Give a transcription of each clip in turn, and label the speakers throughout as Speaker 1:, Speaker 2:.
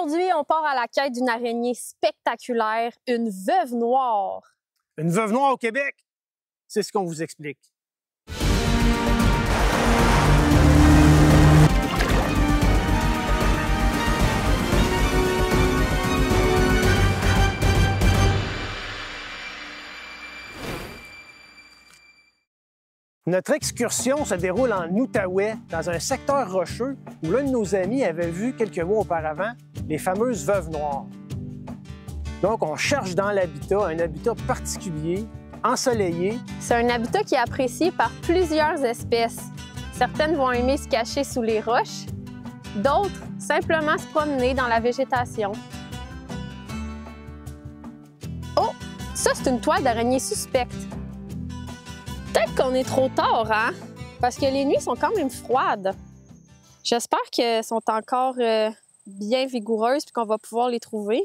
Speaker 1: Aujourd'hui, on part à la quête d'une araignée spectaculaire, une veuve noire.
Speaker 2: Une veuve noire au Québec? C'est ce qu'on vous explique. Notre excursion se déroule en Outaouais, dans un secteur rocheux où l'un de nos amis avait vu quelques mois auparavant les fameuses veuves noires. Donc, on cherche dans l'habitat un habitat particulier, ensoleillé.
Speaker 1: C'est un habitat qui est apprécié par plusieurs espèces. Certaines vont aimer se cacher sous les roches, d'autres simplement se promener dans la végétation. Oh, ça c'est une toile d'araignée suspecte. Peut-être qu'on est trop tard, hein? Parce que les nuits sont quand même froides. J'espère qu'elles sont encore bien vigoureuses et qu'on va pouvoir les trouver.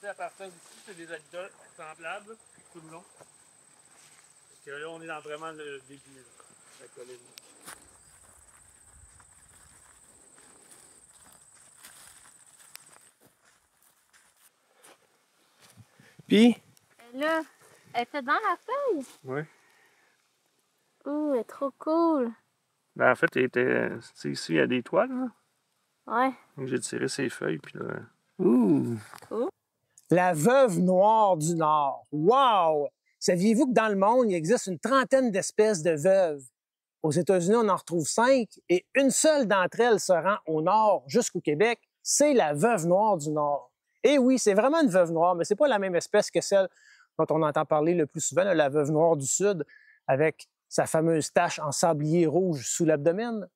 Speaker 3: À partir d'ici, c'est des habitats semblables tout le long. Parce que là, on est dans vraiment le début de la colline.
Speaker 2: Puis,
Speaker 1: Là, elle était dans la feuille.
Speaker 3: Oui.
Speaker 1: Ouh, elle est trop cool.
Speaker 3: Ben, en fait, ici, il y a des toiles. Là.
Speaker 1: Ouais.
Speaker 3: Donc, j'ai tiré ses feuilles. Puis là. Ouh!
Speaker 1: Cool.
Speaker 2: la veuve noire du Nord. Wow! Saviez-vous que dans le monde, il existe une trentaine d'espèces de veuves? Aux États-Unis, on en retrouve 5 et une seule d'entre elles se rend au nord jusqu'au Québec. C'est la veuve noire du Nord. Et oui, c'est vraiment une veuve noire, mais c'est pas la même espèce que celle dont on entend parler le plus souvent, la veuve noire du Sud, avec sa fameuse tache en sablier rouge sous l'abdomen.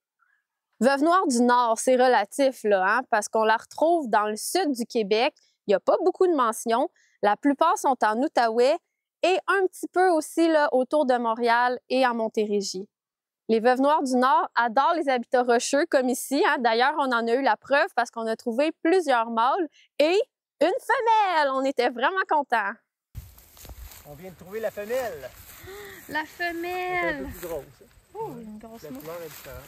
Speaker 1: Veuve noire du Nord, c'est relatif, là, hein, parce qu'on la retrouve dans le sud du Québec. Il n'y a pas beaucoup de mentions. La plupart sont en Outaouais et un petit peu aussi là, autour de Montréal et en Montérégie. Les veuves noires du Nord adorent les habitats rocheux, comme ici. Hein. D'ailleurs, on en a eu la preuve parce qu'on a trouvé plusieurs mâles et une femelle. On était vraiment contents.
Speaker 2: On vient de trouver la femelle.
Speaker 1: La femelle!
Speaker 2: Elle est un peu plus grosse.
Speaker 1: Oh, une grosse
Speaker 2: La
Speaker 1: mouche.
Speaker 2: couleur est différente.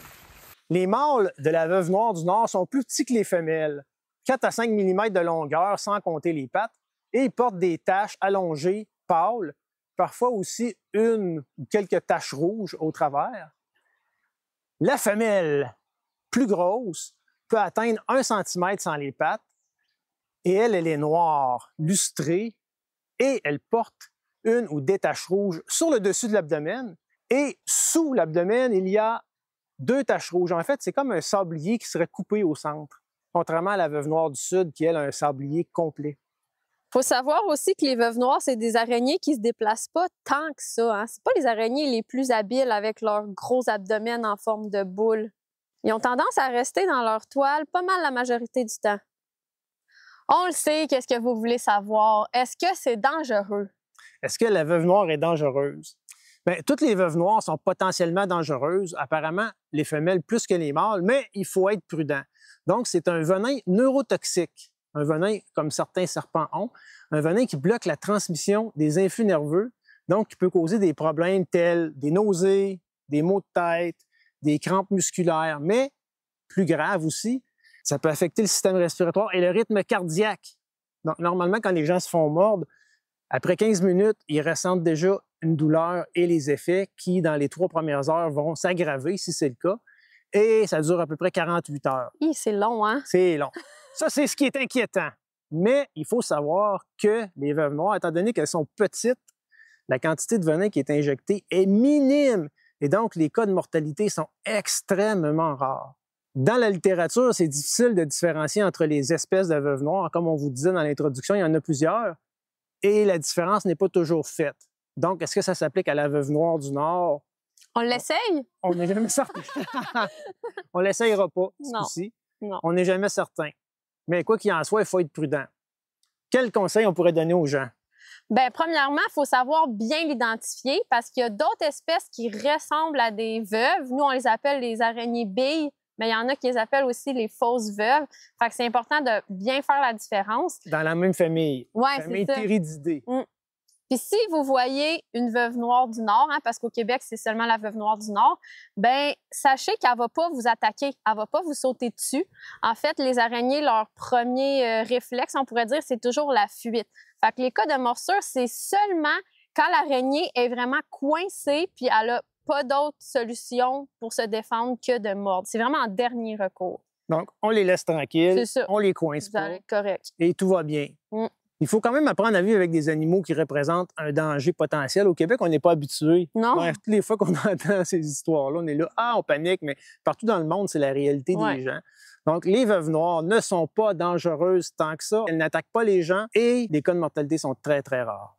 Speaker 2: Les mâles de la veuve noire du Nord sont plus petits que les femelles, 4 à 5 mm de longueur sans compter les pattes, et ils portent des taches allongées, pâles, parfois aussi une ou quelques taches rouges au travers. La femelle, plus grosse, peut atteindre 1 cm sans les pattes, et elle est noire, lustrée, et elle porte une ou des taches rouges sur le dessus de l'abdomen, et sous l'abdomen, il y a 2 taches rouges. En fait, c'est comme un sablier qui serait coupé au centre, contrairement à la veuve noire du Sud, qui, elle, a un sablier complet.
Speaker 1: Il faut savoir aussi que les veuves noires, c'est des araignées qui se déplacent pas tant que ça. Hein. C'est pas les araignées les plus habiles avec leur gros abdomen en forme de boule. Ils ont tendance à rester dans leur toile pas mal la majorité du temps. On le sait, qu'est-ce que vous voulez savoir? Est-ce que c'est dangereux?
Speaker 2: Est-ce que la veuve noire est dangereuse? Bien, toutes les veuves noires sont potentiellement dangereuses, apparemment les femelles plus que les mâles, mais il faut être prudent. Donc, c'est un venin neurotoxique, un venin comme certains serpents ont, un venin qui bloque la transmission des influx nerveux, donc qui peut causer des problèmes tels des nausées, des maux de tête, des crampes musculaires, mais plus grave aussi, ça peut affecter le système respiratoire et le rythme cardiaque. Donc, normalement, quand les gens se font mordre, après 15 minutes, ils ressentent déjà une douleur et les effets qui, dans les 3 premières heures, vont s'aggraver, si c'est le cas. Et ça dure à peu près 48 heures.
Speaker 1: Hi, c'est long, hein?
Speaker 2: C'est long. Ça, c'est ce qui est inquiétant. Mais il faut savoir que les veuves noires, étant donné qu'elles sont petites, la quantité de venin qui est injectée est minime. Et donc, les cas de mortalité sont extrêmement rares. Dans la littérature, c'est difficile de différencier entre les espèces de veuves noires. Comme on vous disait dans l'introduction, il y en a plusieurs. Et la différence n'est pas toujours faite. Donc, est-ce que ça s'applique à la veuve noire du Nord?
Speaker 1: On l'essaye?
Speaker 2: On n'est jamais certain. On ne l'essayera pas, ce
Speaker 1: Non.
Speaker 2: coup-ci.
Speaker 1: Non.
Speaker 2: On n'est jamais certain. Mais quoi qu'il en soit, il faut être prudent. Quel conseil on pourrait donner aux gens?
Speaker 1: Bien, premièrement, il faut savoir bien l'identifier parce qu'il y a d'autres espèces qui ressemblent à des veuves. Nous, on les appelle les araignées billes, mais il y en a qui les appellent aussi les fausses veuves. Fait que c'est important de bien faire la différence.
Speaker 2: Dans la même famille.
Speaker 1: Ouais,
Speaker 2: Famille
Speaker 1: c'est ça.
Speaker 2: Theridiidae.
Speaker 1: Puis si vous voyez une veuve noire du Nord, hein, parce qu'au Québec, c'est seulement la veuve noire du Nord, ben sachez qu'elle va pas vous attaquer, elle va pas vous sauter dessus. En fait, les araignées, leur premier réflexe, on pourrait dire, c'est toujours la fuite. Fait que les cas de morsure, c'est seulement quand l'araignée est vraiment coincée puis elle a pas d'autre solution pour se défendre que de mordre. C'est vraiment en dernier recours.
Speaker 2: Donc, on les laisse tranquilles,
Speaker 1: C'est ça.
Speaker 2: on les coince
Speaker 1: Vous
Speaker 2: pas
Speaker 1: allez être correct.
Speaker 2: et tout va bien.
Speaker 1: Mm.
Speaker 2: Il faut quand même apprendre à vivre avec des animaux qui représentent un danger potentiel. Au Québec, on n'est pas habitué.
Speaker 1: Non.
Speaker 2: Ouais, toutes les fois qu'on entend ces histoires-là, on est là, on panique, mais partout dans le monde, c'est la réalité des gens. Donc, les veuves noires ne sont pas dangereuses tant que ça. Elles n'attaquent pas les gens et les cas de mortalité sont très, très rares.